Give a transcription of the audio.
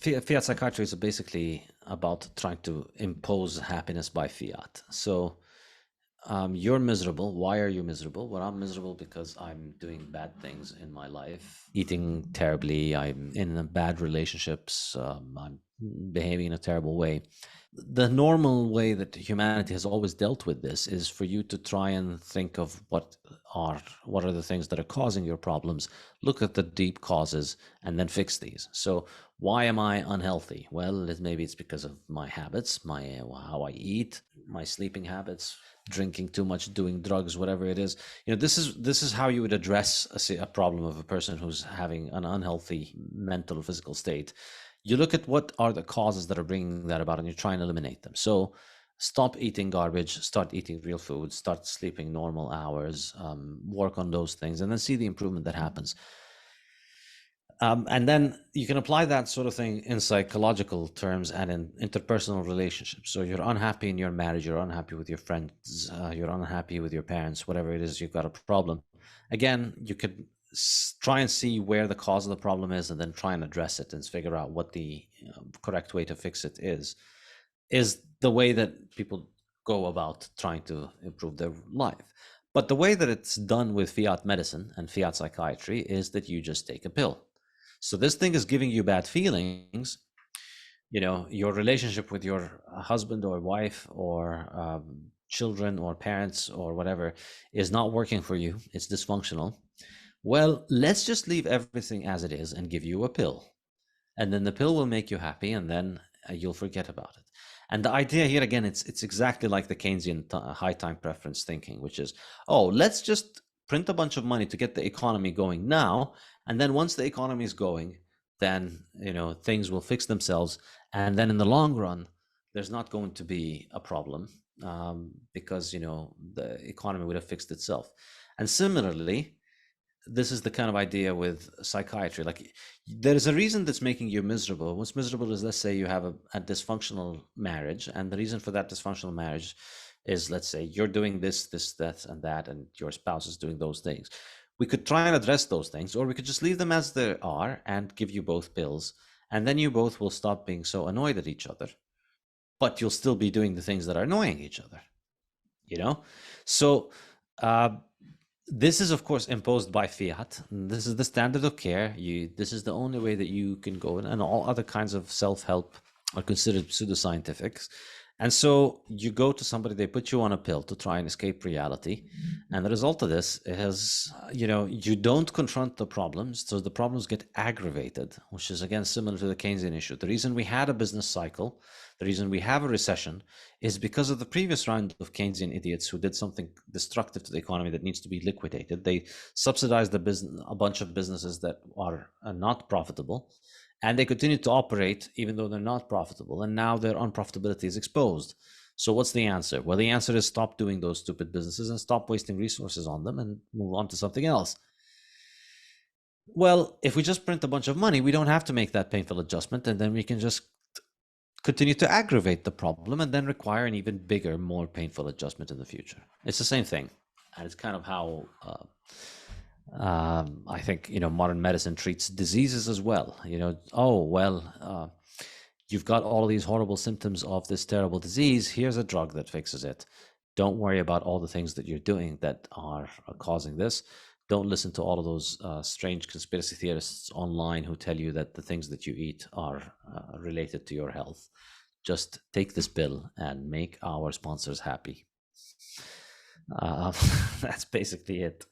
Fiat psychiatry is basically about trying to impose happiness by fiat. So you're miserable. Why are you miserable? Well, I'm miserable because I'm doing bad things in my life, eating terribly. I'm in bad relationships. I'm behaving in a terrible way. The normal way that humanity has always dealt with this is for you to try and think of what are the things that are causing your problems, look at the deep causes, and then fix these. So why am I unhealthy? Well, maybe it's because of my habits, my how I eat, my sleeping habits, drinking too much, doing drugs, whatever it is. This is how you would address a problem of a person who's having an unhealthy mental, physical state. You look at what are the causes that are bringing that about, and you try and eliminate them. So stop eating garbage, start eating real food, start sleeping normal hours, work on those things, and then see the improvement that happens. And then you can apply that sort of thing in psychological terms and in interpersonal relationships. So you're unhappy in your marriage, you're unhappy with your friends, you're unhappy with your parents, whatever it is, you've got a problem. Again, you could try and see where the cause of the problem is and then try and address it and figure out what the correct way to fix it is the way that people go about trying to improve their life. But the way that it's done with fiat medicine and fiat psychiatry is that you just take a pill. So this thing is giving you bad feelings. Your relationship with your husband or wife or children or parents or whatever is not working for you. It's dysfunctional. Well, let's just leave everything as it is and give you a pill. And then the pill will make you happy, and then you'll forget about it. And the idea here, again, it's exactly like the Keynesian high time preference thinking, which is, let's just print a bunch of money to get the economy going now. And then once the economy is going, then, things will fix themselves. And then in the long run, there's not going to be a problem because, the economy would have fixed itself. And similarly, this is the kind of idea with psychiatry. Like, there is a reason that's making you miserable. What's miserable is, let's say you have a dysfunctional marriage, and the reason for that dysfunctional marriage is, let's say you're doing this, that, and that, and your spouse is doing those things. We could try and address those things, or we could just leave them as they are and give you both pills, and then you both will stop being so annoyed at each other, but you'll still be doing the things that are annoying each other. So this is, of course, imposed by fiat. This is the standard of care. This is the only way that you can go, and all other kinds of self-help are considered pseudoscientific. And so you go to somebody, they put you on a pill to try and escape reality. And the result of this is, you don't confront the problems. So the problems get aggravated, which is, again, similar to the Keynesian issue. The reason we had a business cycle, the reason we have a recession, is because of the previous round of Keynesian idiots who did something destructive to the economy that needs to be liquidated. They subsidized a bunch of businesses that are not profitable, and they continue to operate even though they're not profitable. And now their unprofitability is exposed. So what's the answer? Well, the answer is stop doing those stupid businesses and stop wasting resources on them and move on to something else. Well, if we just print a bunch of money, we don't have to make that painful adjustment, and then we can just continue to aggravate the problem and then require an even bigger, more painful adjustment in the future. It's the same thing. And it's kind of how I think, modern medicine treats diseases as well. You've got all these horrible symptoms of this terrible disease. Here's a drug that fixes it. Don't worry about all the things that you're doing that are causing this. Don't listen to all of those strange conspiracy theorists online who tell you that the things that you eat are related to your health. Just take this pill and make our sponsors happy. That's basically it.